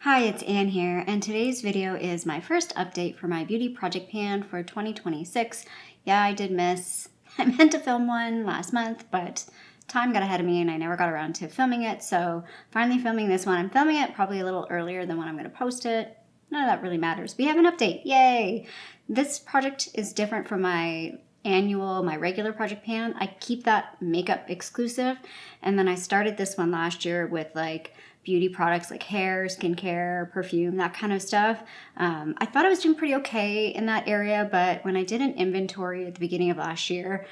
Hi, it's Anne here, and today's video is my first update for my beauty project pan for 2026. Yeah, I did miss. I meant to film one last month, but time got ahead of me and I never got around to filming it, so finally filming this one. I'm filming it probably a little earlier than when I'm going to post it. None of that really matters. We have an update. Yay! This project is different from my regular project pan. I keep that makeup exclusive, and then I started this one last year with like beauty products like hair, skincare, perfume, that kind of stuff. I thought I was doing pretty okay in that area, but when I did an inventory at the beginning of last year,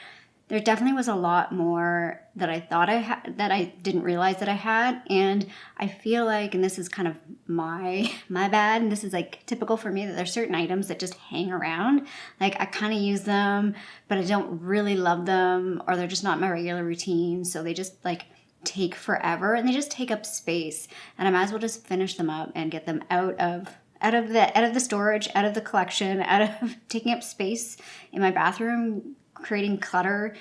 there definitely was a lot more that I thought I had that I didn't realize that I had. And I feel like, and this is kind of my bad, and this is like typical for me, that there's certain items that just hang around. Like I kind of use them, but I don't really love them, or they're just not my regular routine. So they just like take forever and they just take up space, and I might as well just finish them up and get them out of the storage, out of the collection, out of taking up space in my bathroom, creating clutter.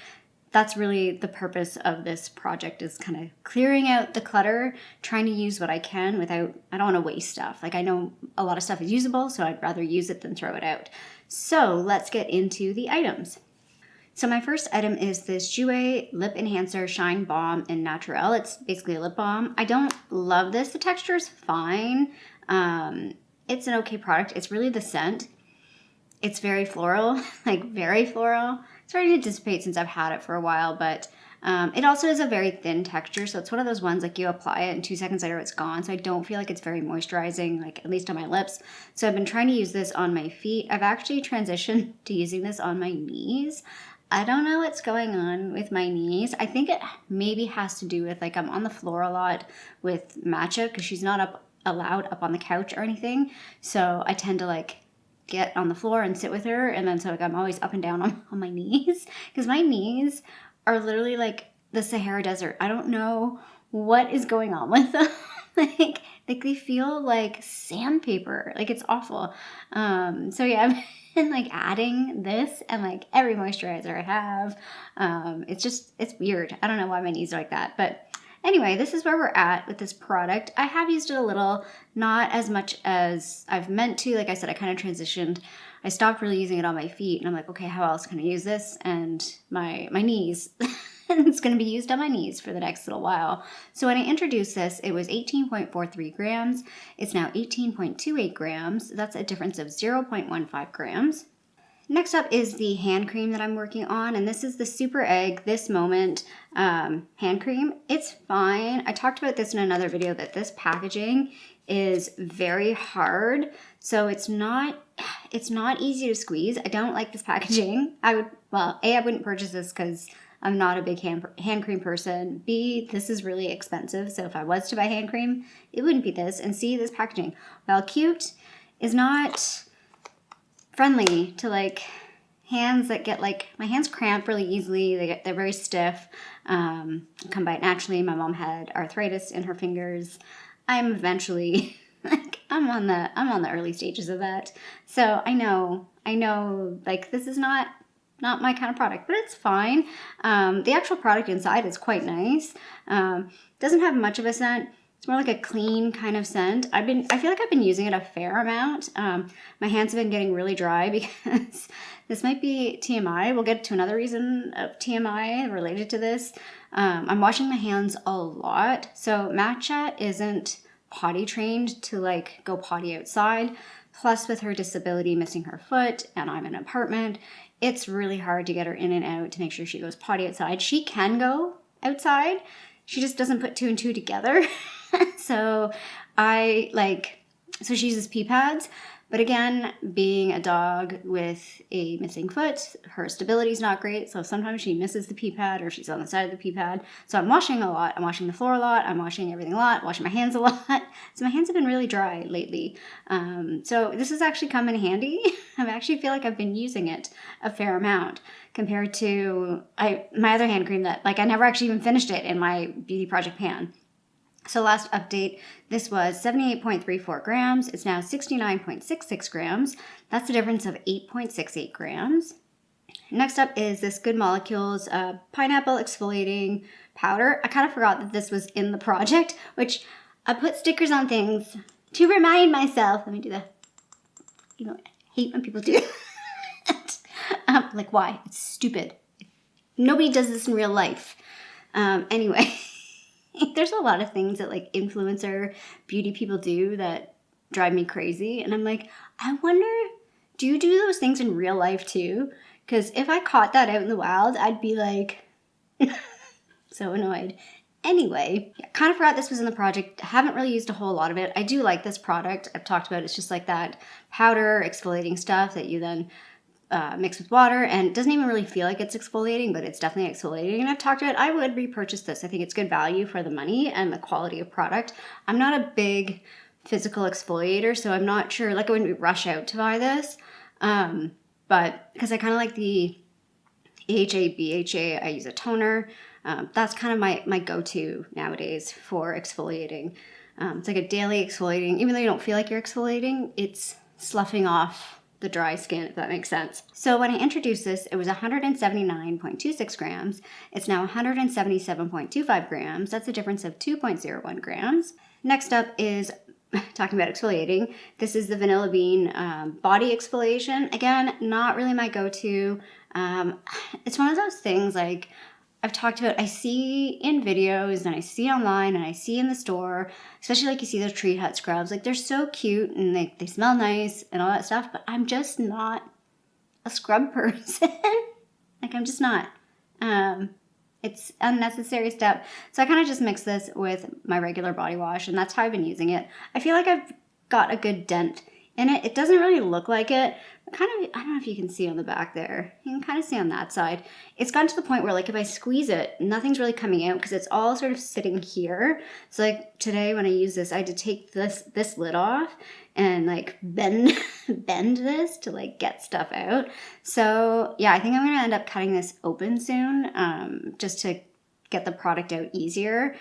That's really the purpose of this project, is kind of clearing out the clutter, trying to use what I can without, I don't want to waste stuff. Like I know a lot of stuff is usable, so I'd rather use it than throw it out. So let's get into the items. So my first item is this Jouer Lip Enhancer Shine Balm in Naturel. It's basically a lip balm. I don't love this. The texture is fine. It's an okay product. It's really the scent. It's very floral, like very floral. It's starting to dissipate since I've had it for a while, but it also is a very thin texture. So it's one of those ones like you apply it and 2 seconds later it's gone. So I don't feel like it's very moisturizing, like at least on my lips. So I've been trying to use this on my feet. I've actually transitioned to using this on my knees. I don't know what's going on with my knees. I think it maybe has to do with like I'm on the floor a lot with Matcha because she's not allowed up on the couch or anything. So I tend to like get on the floor and sit with her, and then so like I'm always up and down on my knees because my knees are literally like the Sahara Desert. I don't know what is going on with them. like they feel like sandpaper. Like it's awful. So yeah, I've been like adding this and like every moisturizer I have. It's weird. I don't know why my knees are like that, but anyway, this is where we're at with this product. I have used it a little, not as much as I've meant to. Like I said, I kind of transitioned. I stopped really using it on my feet, and I'm like, okay, how else can I use this? And my knees. It's going to be used on my knees for the next little while. So when I introduced this, it was 18.43 grams. It's now 18.28 grams. That's a difference of 0.15 grams. Next up is the hand cream that I'm working on, and this is the Super Egg This Moment hand cream. It's fine. I talked about this in another video that this packaging is very hard, so it's not easy to squeeze. I don't like this packaging. I wouldn't purchase this because I'm not a big hand cream person. B, this is really expensive, so if I was to buy hand cream, it wouldn't be this. And C, this packaging, while cute, is not friendly to like hands that get like, my hands cramp really easily. They're very stiff. Come by it naturally. My mom had arthritis in her fingers. I'm eventually like I'm on the early stages of that. So I know like this is not my kind of product, but it's fine. The actual product inside is quite nice. Doesn't have much of a scent. It's more like a clean kind of scent. I feel like I've been using it a fair amount. My hands have been getting really dry because this might be TMI. We'll get to another reason of TMI related to this. I'm washing my hands a lot. So Matcha isn't potty trained to like go potty outside. Plus with her disability, missing her foot, and I'm in an apartment, it's really hard to get her in and out to make sure she goes potty outside. She can go outside. She just doesn't put 2 and 2 together. So she uses pee pads. But again, being a dog with a missing foot, her stability is not great. So sometimes she misses the pee pad or she's on the side of the pee pad. So I'm washing a lot. I'm washing the floor a lot. I'm washing everything a lot. Washing my hands a lot. So my hands have been really dry lately. So this has actually come in handy. I actually feel like I've been using it a fair amount compared to my other hand cream that like I never actually even finished it in my beauty project pan. So last update, this was 78.34 grams. It's now 69.66 grams. That's a difference of 8.68 grams. Next up is this Good Molecules Pineapple Exfoliating Powder. I kind of forgot that this was in the project, which I put stickers on things to remind myself. Let me do that. You know, I hate when people do that. Like, why? It's stupid. Nobody does this in real life. Anyway, there's a lot of things that like influencer beauty people do that drive me crazy. And I'm like, I wonder, do you do those things in real life too? Because if I caught that out in the wild, I'd be like so annoyed. Anyway, I kind of forgot this was in the project. I haven't really used a whole lot of it. I do like this product. I've talked about it. It's just like that powder exfoliating stuff that you then mix with water, and it doesn't even really feel like it's exfoliating, but it's definitely exfoliating. And I've talked about it. I would repurchase this. I think it's good value for the money and the quality of product. I'm not a big physical exfoliator, so I'm not sure, like I wouldn't rush out to buy this. But because I kind of like the AHA, BHA, I use a toner. That's kind of my go-to nowadays for exfoliating. It's like a daily exfoliating. Even though you don't feel like you're exfoliating, it's sloughing off the dry skin, if that makes sense. So when I introduced this, it was 179.26 grams. It's now 177.25 grams. That's a difference of 2.01 grams. Next up is talking about exfoliating. This is the Vanilla Bean body exfoliation. Again, not really my go-to. It's one of those things like I've talked about, I see in videos and I see online and I see in the store, especially like you see those Tree Hut scrubs, like they're so cute and they smell nice and all that stuff, but I'm just not a scrub person. Like I'm just not. It's unnecessary step. So I kind of just mix this with my regular body wash and that's how I've been using it. I feel like I've got a good dent in it. It doesn't really look like it. Kind of, I don't know if you can see on the back there. You can kind of see on that side. It's gotten to the point where like if I squeeze it, nothing's really coming out because it's all sort of sitting here. So like today when I use this, I had to take this lid off and like bend this to like get stuff out. So yeah, I think I'm gonna end up cutting this open soon just to get the product out easier.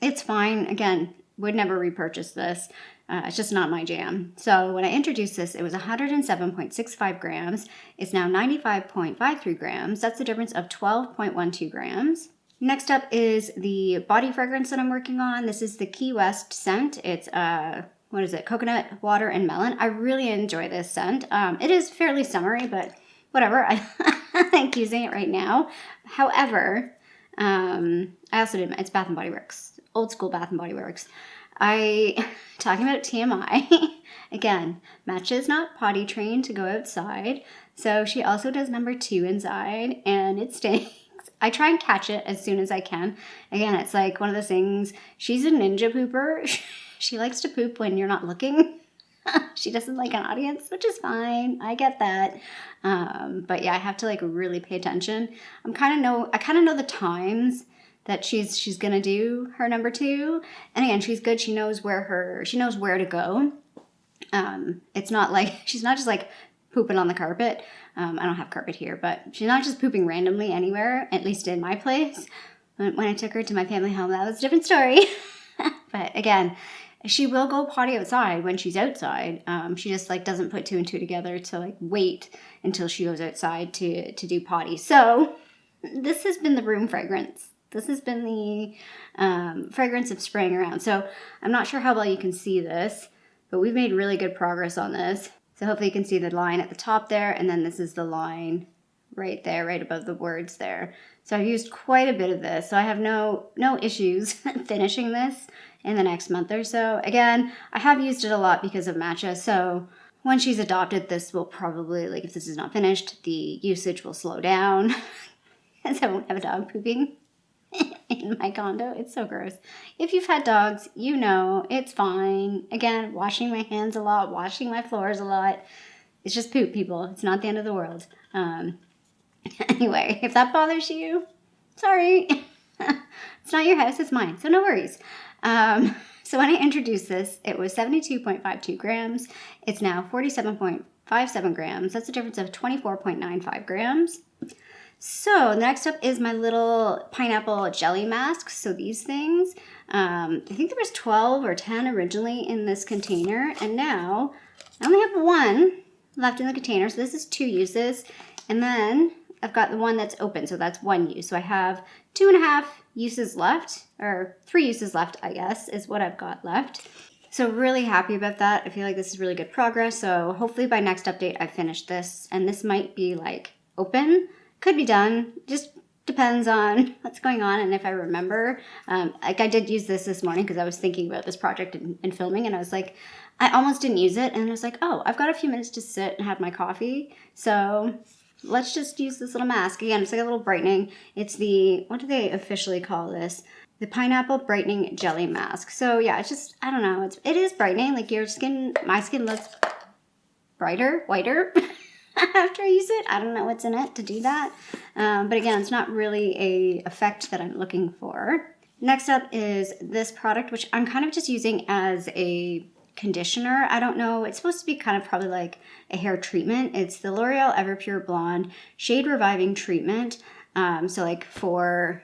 It's fine. Again, would never repurchase this. It's just not my jam. So when I introduced this, it was 107.65 grams. It's now 95.53 grams. That's the difference of 12.12 grams. Next up is the body fragrance that I'm working on. This is the Key West scent. It's what is it? Coconut, water, and melon. I really enjoy this scent. It is fairly summery, but whatever. I like using it right now. However, I also did, it's Bath & Body Works, old school Bath & Body Works. Talking about TMI, again, Matcha is not potty trained to go outside, so she also does number 2 inside, and it stinks. I try and catch it as soon as I can. Again, it's like one of those things, she's a ninja pooper. She likes to poop when you're not looking. She doesn't like an audience, which is fine. I get that. But yeah, I have to like really pay attention. I kind of know the times that she's gonna do her number 2, and again, she's good. She knows where to go. It's not like she's not just like pooping on the carpet. I don't have carpet here, but she's not just pooping randomly anywhere. At least in my place. When I took her to my family home, that was a different story. But again, she will go potty outside when she's outside. She just like doesn't put 2 and 2 together to like wait until she goes outside to do potty. So this has been the room fragrance. This has been the fragrance of spraying around. So I'm not sure how well you can see this, but we've made really good progress on this. So hopefully you can see the line at the top there, and then this is the line right there, right above the words there. So I've used quite a bit of this, so I have no issues finishing this in the next month or so. Again, I have used it a lot because of Matcha, so when she's adopted, this will probably, like if this is not finished, the usage will slow down because I won't have a dog pooping in my condo. It's so gross. If you've had dogs, you know it's fine. Again, washing my hands a lot, washing my floors a lot. It's just poop, people. It's not the end of the world. Anyway, if that bothers you, sorry. It's not your house, it's mine, so no worries. So when I introduced this, it was 72.52 grams. It's now 47.57 grams. That's a difference of 24.95 grams. So next up is my little pineapple jelly masks. So these things, I think there was 12 or 10 originally in this container, and now I only have 1 left in the container. So this is 2 uses, and then I've got the one that's open, so that's 1 use. So I have 2.5 uses left, or 3 uses left, I guess, is what I've got left. So really happy about that. I feel like this is really good progress. So hopefully by next update I finish this, and this might be like open, could be done, just depends on what's going on and if I remember. Like I did use this morning because I was thinking about this project and filming, and I was like, I almost didn't use it, and I was like, oh, I've got a few minutes to sit and have my coffee, so let's just use this little mask. Again, it's like a little brightening. It's the, what do they officially call this? The Pineapple Brightening Jelly Mask. So yeah, it's just, I don't know, it is brightening. Like your skin, my skin looks brighter, whiter after I use it. I don't know what's in it to do that. But again, it's not really a effect that I'm looking for. Next up is this product, which I'm kind of just using as a conditioner. I don't know, it's supposed to be kind of probably like a hair treatment. It's the L'Oreal Everpure Blonde Shade Reviving Treatment. So like for,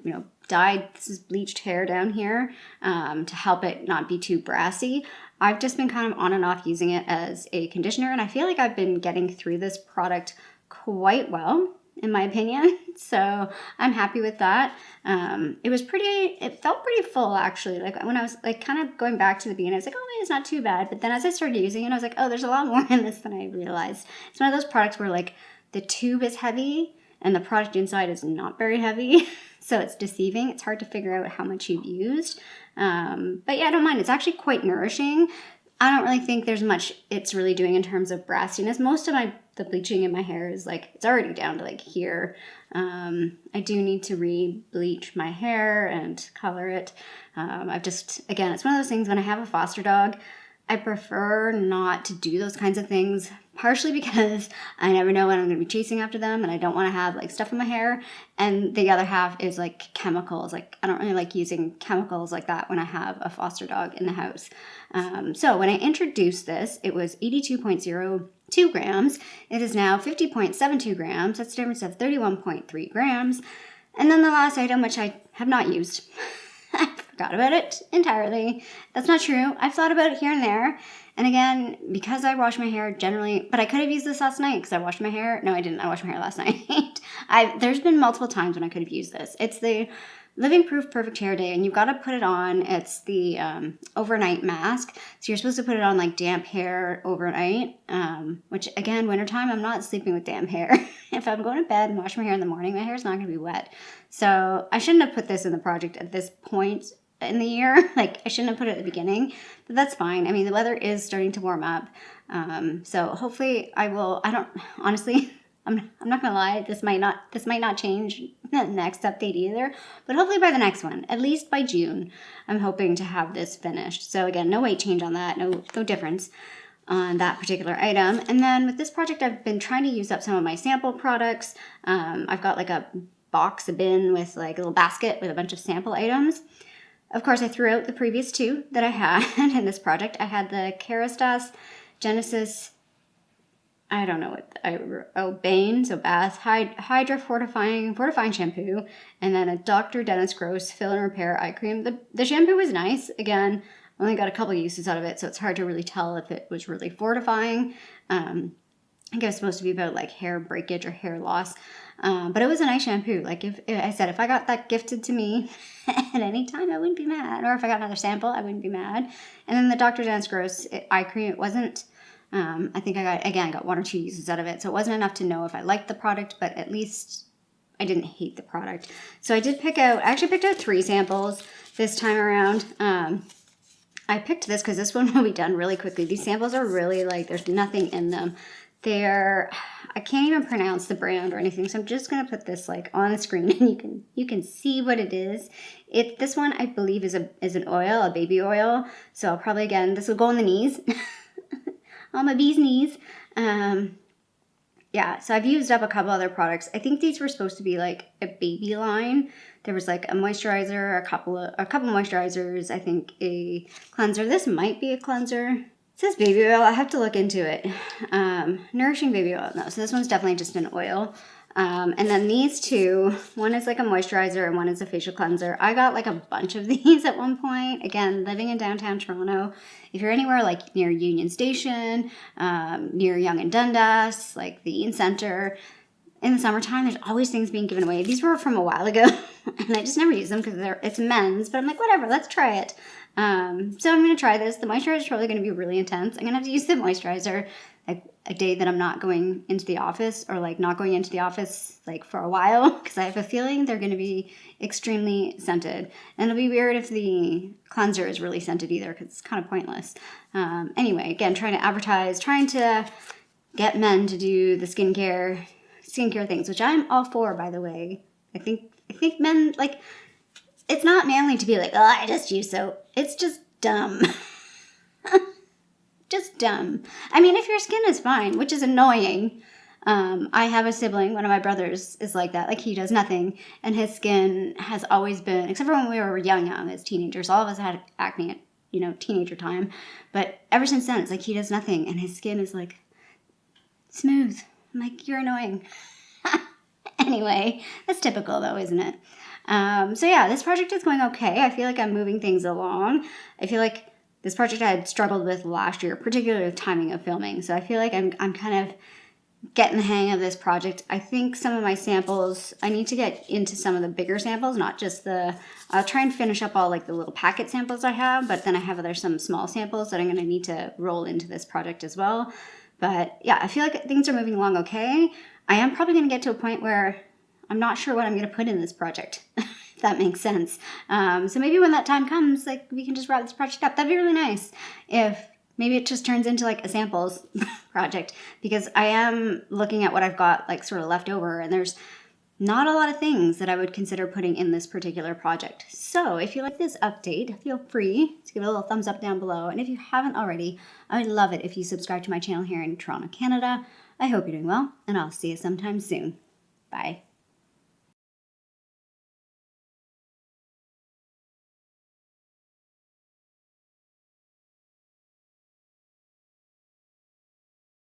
you know, dyed, this is bleached hair down here, to help it not be too brassy. I've just been kind of on and off using it as a conditioner, and I feel like I've been getting through this product quite well, in my opinion. So I'm happy with that. It felt pretty full actually. Like when I was like kind of going back to the beginning, I was like, oh, it's not too bad. But then as I started using it, I was like, oh, there's a lot more in this than I realized. It's one of those products where like the tube is heavy and the product inside is not very heavy. So it's deceiving. It's hard to figure out how much you've used. But yeah, I don't mind. It's actually quite nourishing. I don't really think there's much it's really doing in terms of brassiness. Most of the bleaching in my hair is like, it's already down to like here. I do need to re-bleach my hair and color it. Again, it's one of those things when I have a foster dog, I prefer not to do those kinds of things, partially because I never know when I'm going to be chasing after them and I don't want to have like stuff in my hair. And the other half is like chemicals. Like I don't really like using chemicals like that when I have a foster dog in the house. So when I introduced this, it was 82.02 grams. It is now 50.72 grams. That's a difference of 31.3 grams. And then the last item, which I have not used, I forgot about it entirely. That's not true. I've thought about it here and there. And again, because I wash my hair generally, but I could have used this last night because I washed my hair. No, I didn't. I washed my hair last night. There's been multiple times when I could have used this. It's the Living Proof Perfect Hair Day, and you've got to put it on. It's the overnight mask. So you're supposed to put it on like damp hair overnight, which again, wintertime, I'm not sleeping with damp hair. If I'm going to bed and wash my hair in the morning, my hair's not going to be wet. So I shouldn't have put this in the project at this point in the year. Like I shouldn't have put it at the beginning, but that's fine. I mean, the weather is starting to warm up. So hopefully honestly, I'm not gonna lie, this might not change the next update either, but hopefully by the next one, at least by June, I'm hoping to have this finished. So again, no weight change on that, no difference on that particular item. And then with this project, I've been trying to use up some of my sample products. I've got like a bin with like a little basket with a bunch of sample items. Of course, I threw out the previous two that I had in this project. I had the Kerastase Genesis, I don't know what, Bane, so bath, Hydra fortifying shampoo, and then a Dr. Dennis Gross Fill and Repair eye cream. The shampoo was nice. Again, only got a couple uses out of it, so it's hard to really tell if it was really fortifying. I think it was supposed to be about like hair breakage or hair loss. But it was a nice shampoo. Like if I got that gifted to me at any time, I wouldn't be mad. Or if I got another sample, I wouldn't be mad. And then the Dr. Dennis Gross eye cream, it wasn't, I think I got one or two uses out of it. So it wasn't enough to know if I liked the product, but at least I didn't hate the product. So I actually picked out 3 samples this time around. I picked this because this one will be done really quickly. These samples are really like, there's nothing in them. I can't even pronounce the brand or anything, so I'm just gonna put this like on the screen and you can see what it is. This one I believe is an oil, a baby oil. So I'll probably, again, this will go on the knees, on my bee's knees. Yeah, so I've used up a couple other products. I think these were supposed to be like a baby line. There was like a moisturizer, a couple moisturizers, I think a cleanser. This might be a cleanser. It says baby oil. I have to look into it. Nourishing baby oil. No, so this one's definitely just an oil. And then these two, one is like a moisturizer and one is a facial cleanser. I got like a bunch of these at one point. Again, living in downtown Toronto. If you're anywhere like near Union Station, near Yonge and Dundas, like the Eaton Centre, in the summertime, there's always things being given away. These were from a while ago, and I just never use them because it's men's, but I'm like, whatever, let's try it. So I'm going to try this. The moisturizer is probably going to be really intense. I'm going to have to use the moisturizer like a day that I'm not going into the office, or like not going into the office like for a while, because I have a feeling they're going to be extremely scented. And it'll be weird if the cleanser is really scented either, because it's kind of pointless. Anyway, again, trying to advertise, trying to get men to do the skincare things, which I'm all for, by the way. I think men, like, it's not manly to be like, oh, I just use soap. It's just dumb. Just dumb. I mean, if your skin is fine, which is annoying. I have a sibling, one of my brothers is like that. Like, he does nothing, and his skin has always been, except for when we were young as teenagers, all of us had acne at, teenager time. But ever since then, it's like he does nothing, and his skin is like smooth. I'm like, you're annoying. Anyway, that's typical though, isn't it? So yeah, this project is going okay. I feel like I'm moving things along. I feel like this project I had struggled with last year, particularly with timing of filming. So I feel like I'm kind of getting the hang of this project. I think some of my samples, I need to get into some of the bigger samples, not just I'll try and finish up all like the little packet samples I have, but then I have some small samples that I'm going to need to roll into this project as well. But yeah, I feel like things are moving along okay. I am probably going to get to a point where I'm not sure what I'm going to put in this project, if that makes sense. So maybe when that time comes, like, we can just wrap this project up. That'd be really nice if maybe it just turns into like a samples project, because I am looking at what I've got like sort of left over, and there's not a lot of things that I would consider putting in this particular project. So if you like this update, feel free to give it a little thumbs up down below. And if you haven't already, I would love it if you subscribe to my channel here in Toronto, Canada. I hope you're doing well, and I'll see you sometime soon. Bye.